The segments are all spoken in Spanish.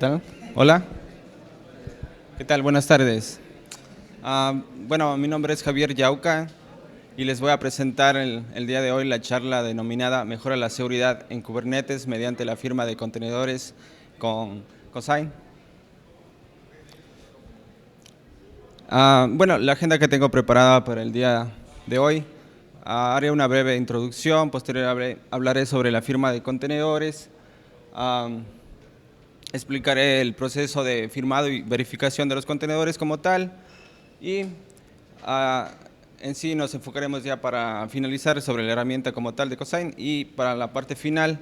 tal? Hola. ¿Qué tal? Buenas tardes. Bueno, mi nombre es Javier Yauca y les voy a presentar el día de hoy la charla denominada Mejora la seguridad en Kubernetes mediante la firma de contenedores con Cosine. Bueno, la agenda que tengo preparada para el día de hoy, haré una breve introducción, posterior hablaré sobre la firma de contenedores, explicaré el proceso de firmado y verificación de los contenedores como tal y en sí nos enfocaremos ya para finalizar sobre la herramienta como tal de Cosine y para la parte final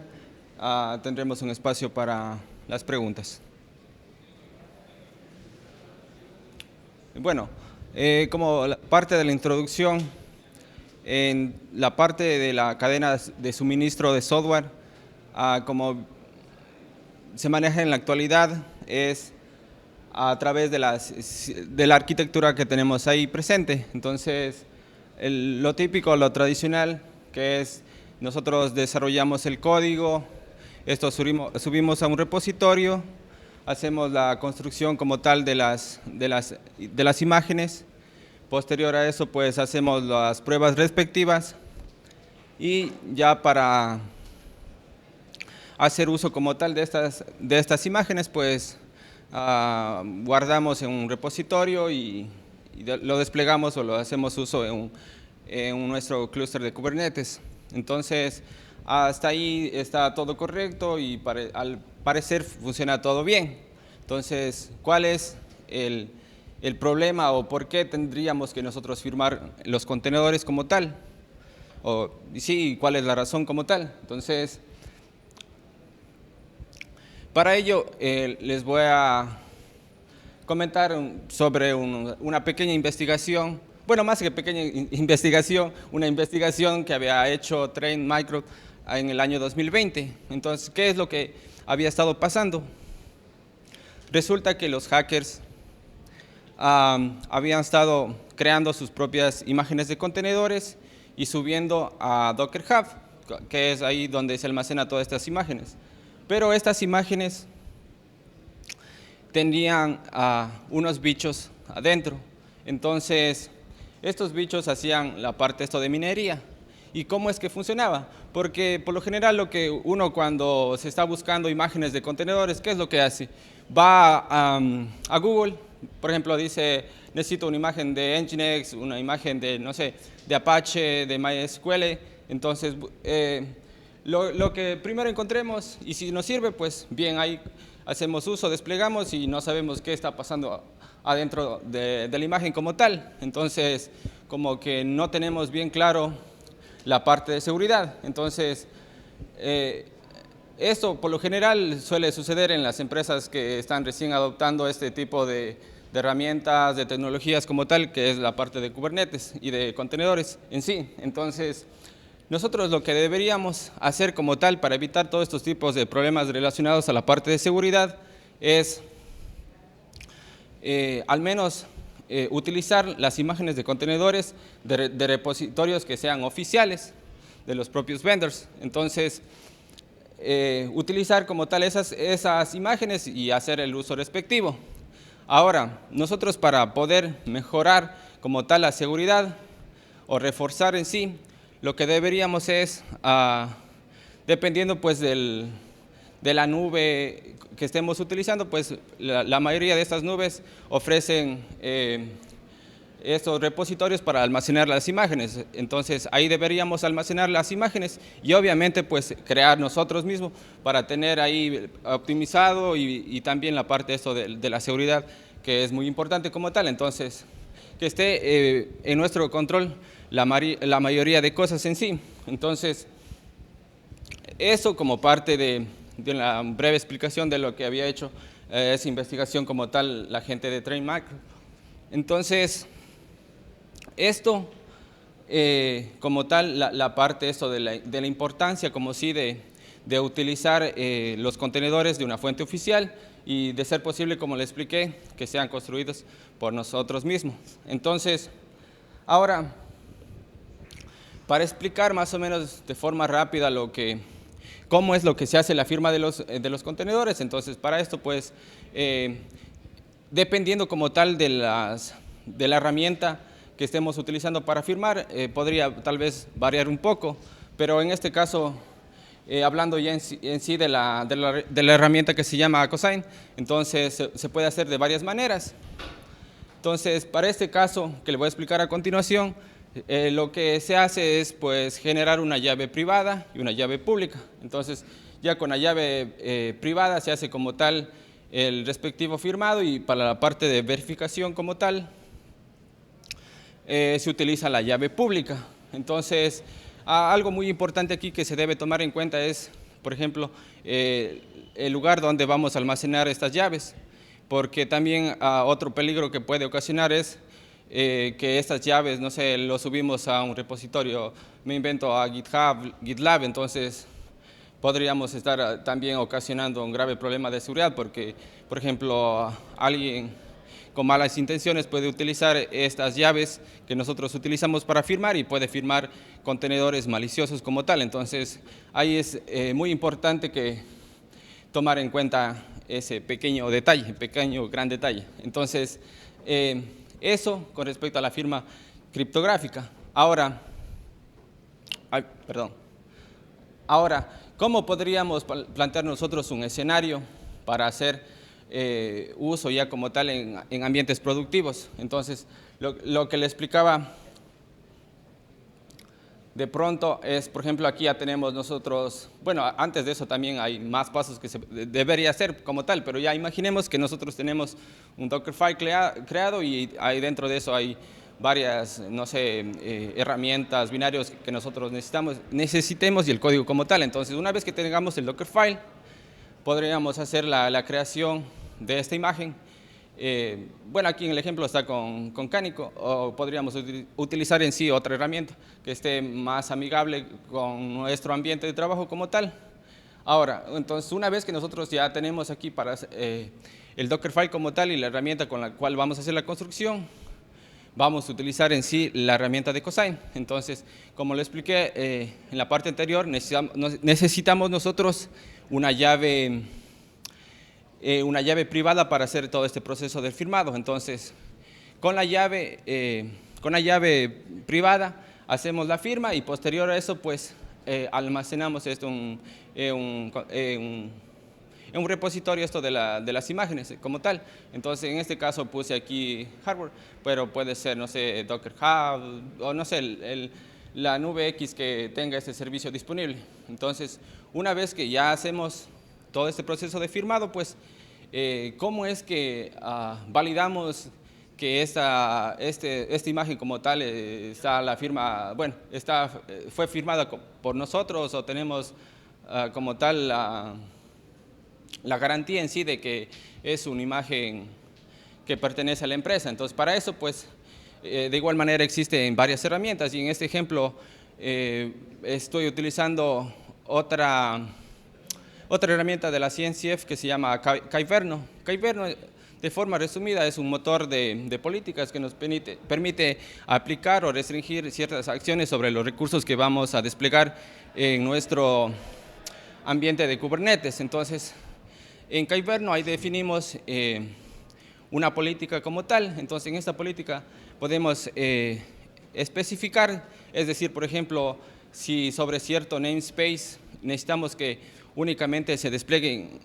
tendremos un espacio para las preguntas. Bueno, como parte de la introducción, en la parte de la cadena de suministro de software, como se maneja en la actualidad, es a través de la arquitectura que tenemos ahí presente. Entonces, lo típico, lo tradicional, que es nosotros desarrollamos el código, esto subimos a un repositorio, hacemos la construcción como tal de las imágenes, posterior a eso pues hacemos las pruebas respectivas y ya para hacer uso como tal de estas imágenes pues guardamos en un repositorio y lo desplegamos o lo hacemos uso en nuestro clúster de Kubernetes. Entonces, hasta ahí está todo correcto y al parecer funciona todo bien. Entonces, ¿cuál es el problema o por qué tendríamos que nosotros firmar los contenedores como tal? Y sí, ¿cuál es la razón como tal? Entonces, para ello, les voy a comentar sobre una pequeña investigación, bueno, más que pequeña investigación, una investigación que había hecho Trend Micro en el año 2020. Entonces, ¿qué es lo que había estado pasando? Resulta que los hackers habían estado creando sus propias imágenes de contenedores y subiendo a Docker Hub, que es ahí donde se almacena todas estas imágenes. Pero estas imágenes tenían unos bichos adentro. Entonces, estos bichos hacían la parte de minería. ¿Y cómo es que funcionaba? Porque por lo general lo que uno cuando se está buscando imágenes de contenedores, ¿qué es lo que hace? Va a Google, por ejemplo, dice, necesito una imagen de Nginx, una imagen de, no sé, de Apache, de MySQL. Entonces, lo que primero encontremos y si nos sirve, pues bien, ahí hacemos uso, desplegamos y no sabemos qué está pasando adentro de la imagen como tal. Entonces, como que no tenemos bien claro la parte de seguridad. Entonces, esto por lo general suele suceder en las empresas que están recién adoptando este tipo de herramientas, de tecnologías como tal, que es la parte de Kubernetes y de contenedores en sí. Entonces, nosotros lo que deberíamos hacer como tal para evitar todos estos tipos de problemas relacionados a la parte de seguridad es al menos utilizar las imágenes de contenedores de repositorios que sean oficiales de los propios vendors. Entonces, utilizar como tal esas imágenes y hacer el uso respectivo. Ahora, nosotros para poder mejorar como tal la seguridad o reforzar en sí, lo que deberíamos es, dependiendo pues de la nube que estemos utilizando, pues la mayoría de estas nubes ofrecen estos repositorios para almacenar las imágenes. Entonces, ahí deberíamos almacenar las imágenes y obviamente pues crear nosotros mismos para tener ahí optimizado y también la parte de la seguridad, que es muy importante como tal. Entonces, que esté en nuestro control la mayoría de cosas en sí. Entonces, eso como parte de la breve explicación de lo que había hecho esa investigación como tal la gente de Trend Micro. Entonces, esto como tal, la parte de la importancia como sí de utilizar los contenedores de una fuente oficial y de ser posible, como le expliqué, que sean construidos por nosotros mismos. Entonces, ahora, para explicar más o menos de forma rápida cómo es lo que se hace la firma de los contenedores. Entonces, para esto, pues, dependiendo como tal de la herramienta que estemos utilizando para firmar, podría tal vez variar un poco, pero en este caso, hablando ya en sí de la herramienta que se llama Cosign, entonces se puede hacer de varias maneras. Entonces, para este caso, que le voy a explicar a continuación, lo que se hace es pues generar una llave privada y una llave pública. Entonces, ya con la llave privada se hace como tal el respectivo firmado, y para la parte de verificación como tal se utiliza la llave pública. Entonces, algo muy importante aquí que se debe tomar en cuenta es, por ejemplo, el lugar donde vamos a almacenar estas llaves, porque también otro peligro que puede ocasionar es que estas llaves, no sé, lo subimos a un repositorio, me invento a GitHub, GitLab, entonces podríamos estar también ocasionando un grave problema de seguridad, porque, por ejemplo, alguien con malas intenciones puede utilizar estas llaves que nosotros utilizamos para firmar y puede firmar contenedores maliciosos como tal. Entonces, ahí es muy importante que tomar en cuenta ese pequeño detalle, pequeño gran detalle. Entonces, eso con respecto a la firma criptográfica. Ahora, ¿cómo podríamos plantear nosotros un escenario para hacer uso ya como tal en ambientes productivos? Entonces, lo que le explicaba de pronto es, por ejemplo, aquí ya tenemos nosotros, bueno, antes de eso también hay más pasos que se debería hacer como tal, pero ya imaginemos que nosotros tenemos un Dockerfile creado y ahí dentro de eso hay varias, no sé, herramientas, binarios que nosotros necesitemos y el código como tal. Entonces, una vez que tengamos el Dockerfile, podríamos hacer la creación de esta imagen. Bueno, aquí en el ejemplo está con Cánico, o podríamos utilizar en sí otra herramienta que esté más amigable con nuestro ambiente de trabajo como tal. Ahora, entonces, una vez que nosotros ya tenemos aquí para el Dockerfile como tal y la herramienta con la cual vamos a hacer la construcción, vamos a utilizar en sí la herramienta de Cosign. Entonces, como lo expliqué en la parte anterior, necesitamos nosotros una llave privada para hacer todo este proceso del firmado. Entonces, con la llave privada hacemos la firma y posterior a eso, pues, almacenamos esto en un repositorio de las imágenes como tal. Entonces, en este caso puse aquí hardware, pero puede ser, no sé, Docker Hub o no sé, la nube X que tenga este servicio disponible. Entonces, una vez que ya hacemos todo este proceso de firmado, pues, ¿cómo es que validamos que esta imagen como tal está la firma, bueno, fue firmada por nosotros, o tenemos como tal la garantía en sí de que es una imagen que pertenece a la empresa? Entonces, para eso, pues, de igual manera existen varias herramientas, y en este ejemplo estoy utilizando otra herramienta de la CNCF que se llama Kyverno. Kyverno, de forma resumida, es un motor de políticas que nos permite aplicar o restringir ciertas acciones sobre los recursos que vamos a desplegar en nuestro ambiente de Kubernetes. Entonces, en Kyverno ahí definimos una política como tal. Entonces, en esta política podemos especificar, es decir, por ejemplo, si sobre cierto namespace necesitamos que únicamente se desplieguen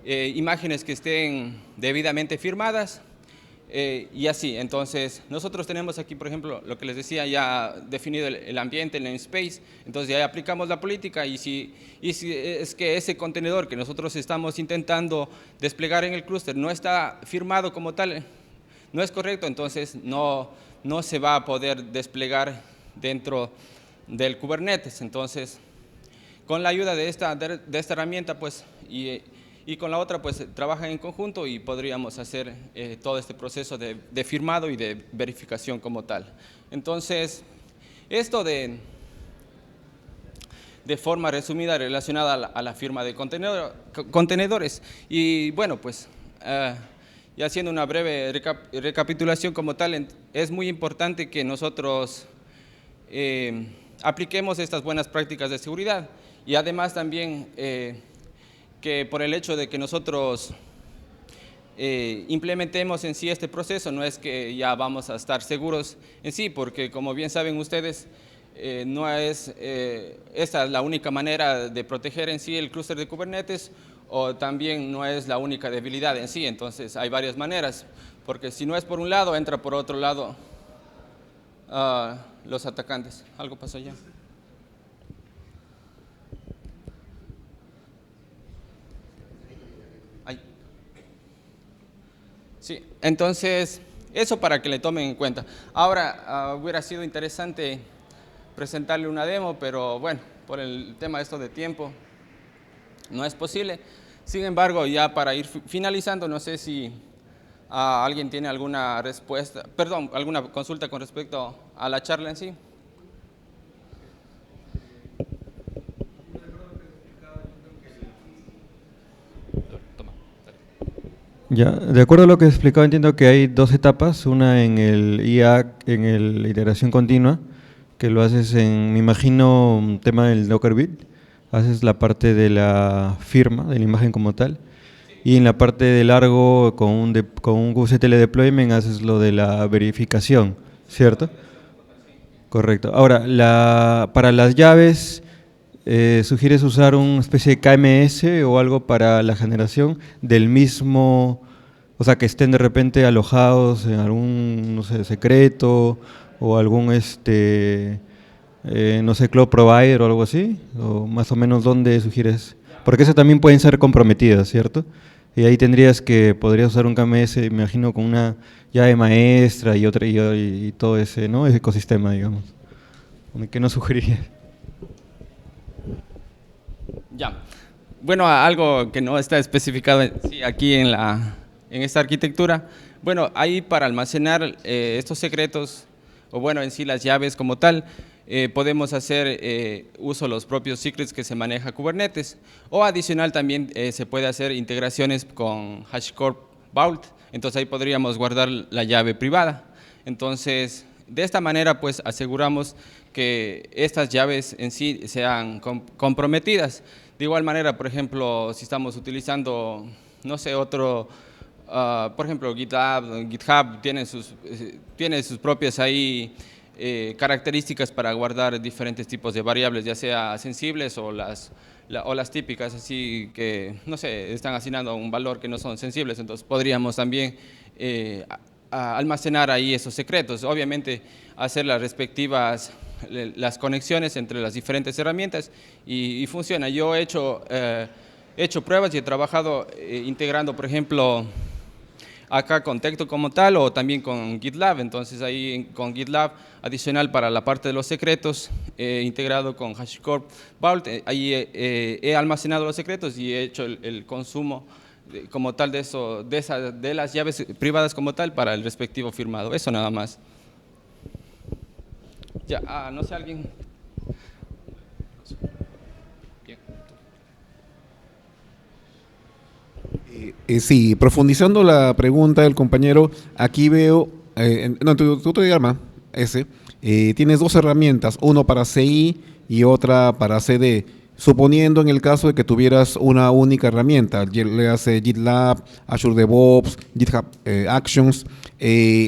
imágenes que estén debidamente firmadas, y así. Entonces, nosotros tenemos aquí, por ejemplo, lo que les decía, ya definido el ambiente, el namespace. Entonces, ya aplicamos la política, y si es que ese contenedor que nosotros estamos intentando desplegar en el clúster no está firmado como tal, no es correcto, entonces no se va a poder desplegar dentro del Kubernetes. Entonces, con la ayuda de esta herramienta, pues, y con la otra, pues, trabajan en conjunto y podríamos hacer todo este proceso de firmado y de verificación como tal. Entonces, esto de forma resumida relacionada a la firma de contenedores. Y bueno, pues, y haciendo una breve recapitulación como tal, es muy importante que nosotros apliquemos estas buenas prácticas de seguridad. Y además también que por el hecho de que nosotros implementemos en sí este proceso, no es que ya vamos a estar seguros en sí, porque como bien saben ustedes, no es esta la única manera de proteger en sí el clúster de Kubernetes, o también no es la única debilidad en sí. Entonces hay varias maneras, porque si no es por un lado, entra por otro lado los atacantes. ¿Algo pasó ya? Ay. Sí, entonces eso para que le tomen en cuenta. Ahora, hubiera sido interesante presentarle una demo, pero bueno, por el tema esto de tiempo no es posible. Sin embargo, ya para ir finalizando, no sé si alguien tiene alguna respuesta, perdón, alguna consulta con respecto a la charla en sí. Ya, de acuerdo a lo que he explicado, entiendo que hay dos etapas, una en el IAC, la iteración continua, que lo haces en, me imagino, un tema del Docker Build, haces la parte de la firma, de la imagen como tal, y en la parte de largo, con un kubectl deployment, haces lo de la verificación, ¿cierto? Correcto. Ahora, para las llaves, ¿sugieres usar una especie de KMS o algo para la generación del mismo, o sea, que estén de repente alojados en algún, no sé, secreto o algún, no sé, cloud provider o algo así? ¿O más o menos dónde sugieres? Porque eso también pueden ser comprometidas, ¿cierto? Y ahí podrías usar un KMS, me imagino, con una llave maestra y otra y todo ese, ¿no? Ese ecosistema, digamos. ¿Qué nos sugerirías? Ya. Bueno, algo que no está especificado sí, aquí en esta arquitectura. Bueno, ahí para almacenar estos secretos, o bueno, en sí las llaves como tal, podemos hacer uso de los propios secrets que se maneja Kubernetes, o adicional también se puede hacer integraciones con HashiCorp Vault. Entonces ahí podríamos guardar la llave privada. Entonces, de esta manera pues aseguramos que estas llaves en sí sean comprometidas. De igual manera, por ejemplo, si estamos utilizando, no sé, por ejemplo, GitHub tiene sus propias ahí características para guardar diferentes tipos de variables, ya sea sensibles o las típicas, así que, no sé, están asignando un valor que no son sensibles. Entonces podríamos también almacenar ahí esos secretos. Obviamente hacer las conexiones entre las diferentes herramientas y funciona. Yo he hecho pruebas y he trabajado integrando, por ejemplo, acá con Tecto como tal, o también con GitLab. Entonces ahí con GitLab adicional para la parte de los secretos, integrado con HashiCorp Vault, ahí he almacenado los secretos y he hecho el consumo como tal de las llaves privadas como tal para el respectivo firmado. Eso nada más. Ya, no sé, alguien. Sí, profundizando la pregunta del compañero, aquí veo, no, tu diagrama, tienes dos herramientas, uno para CI y otra para CD. Suponiendo en el caso de que tuvieras una única herramienta, le hace GitLab, Azure DevOps, GitHub Actions,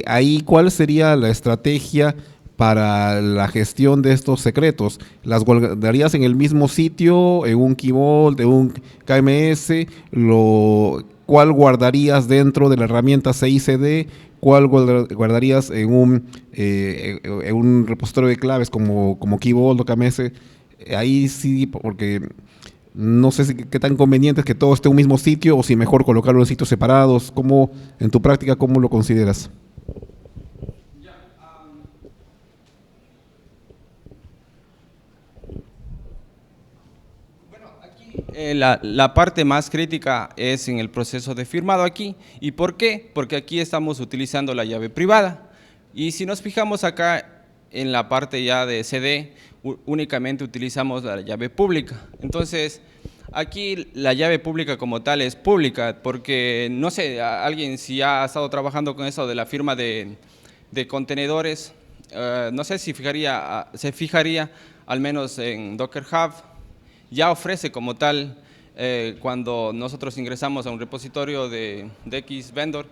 ahí ¿cuál sería la estrategia para la gestión de estos secretos? ¿Las guardarías en el mismo sitio, en un Key Vault, en un KMS? ¿Cuál guardarías dentro de la herramienta CI/CD? ¿Cuál guardarías en un repositorio de claves como Key Vault o KMS? Ahí sí, porque no sé qué tan conveniente es que todo esté en un mismo sitio o si mejor colocarlo en sitios separados. En tu práctica, ¿cómo lo consideras? La parte más crítica es en el proceso de firmado aquí. ¿Y por qué? Porque aquí estamos utilizando la llave privada. Y si nos fijamos acá en la parte ya de CD, únicamente utilizamos la llave pública. Entonces, aquí la llave pública como tal es pública, porque no sé, alguien si ha estado trabajando con eso de la firma de contenedores, no sé si se fijaría al menos en Docker Hub, ya ofrece como tal, cuando nosotros ingresamos a un repositorio de X vendor,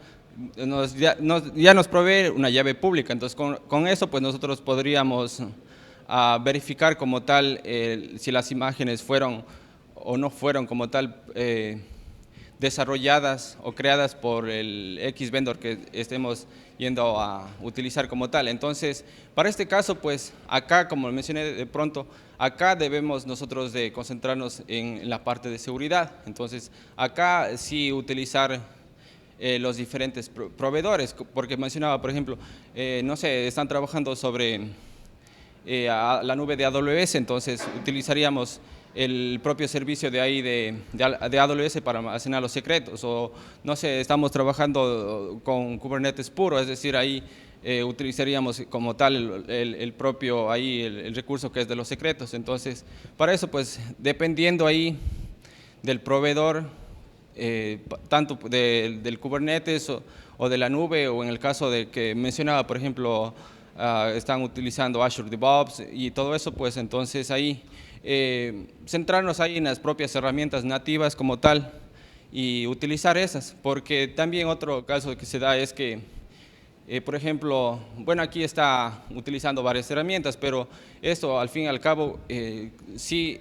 ya nos provee una llave pública. Entonces, con eso pues nosotros podríamos verificar como tal si las imágenes fueron o no fueron como tal desarrolladas o creadas por el X vendor que estemos yendo a utilizar como tal. Entonces, para este caso, pues acá, como mencioné de pronto, acá debemos nosotros de concentrarnos en la parte de seguridad. Entonces, acá sí utilizar los diferentes proveedores, porque mencionaba, por ejemplo, no sé, están trabajando sobre la nube de AWS, entonces utilizaríamos el propio servicio de ahí de AWS para almacenar los secretos, o no sé, estamos trabajando con Kubernetes puro, es decir, ahí utilizaríamos como tal el propio ahí el recurso que es de los secretos. Entonces, para eso pues dependiendo ahí del proveedor, tanto del Kubernetes o de la nube, o en el caso de que mencionaba, por ejemplo, están utilizando Azure DevOps y todo eso, pues entonces ahí centrarnos ahí en las propias herramientas nativas como tal y utilizar esas, porque también otro caso que se da es que, por ejemplo, bueno, aquí está utilizando varias herramientas, pero esto al fin y al cabo sí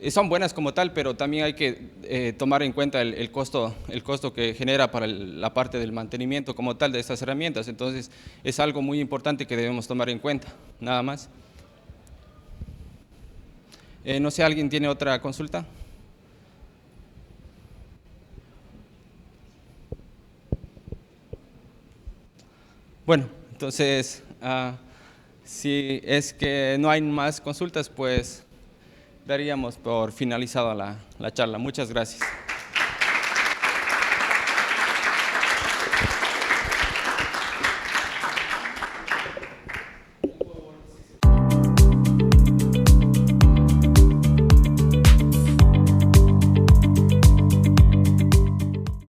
son buenas como tal, pero también hay que tomar en cuenta el costo que genera para la parte del mantenimiento como tal de estas herramientas. Entonces, es algo muy importante que debemos tomar en cuenta, nada más. No sé, ¿alguien tiene otra consulta? Bueno, entonces, si es que no hay más consultas, pues daríamos por finalizada la charla. Muchas gracias.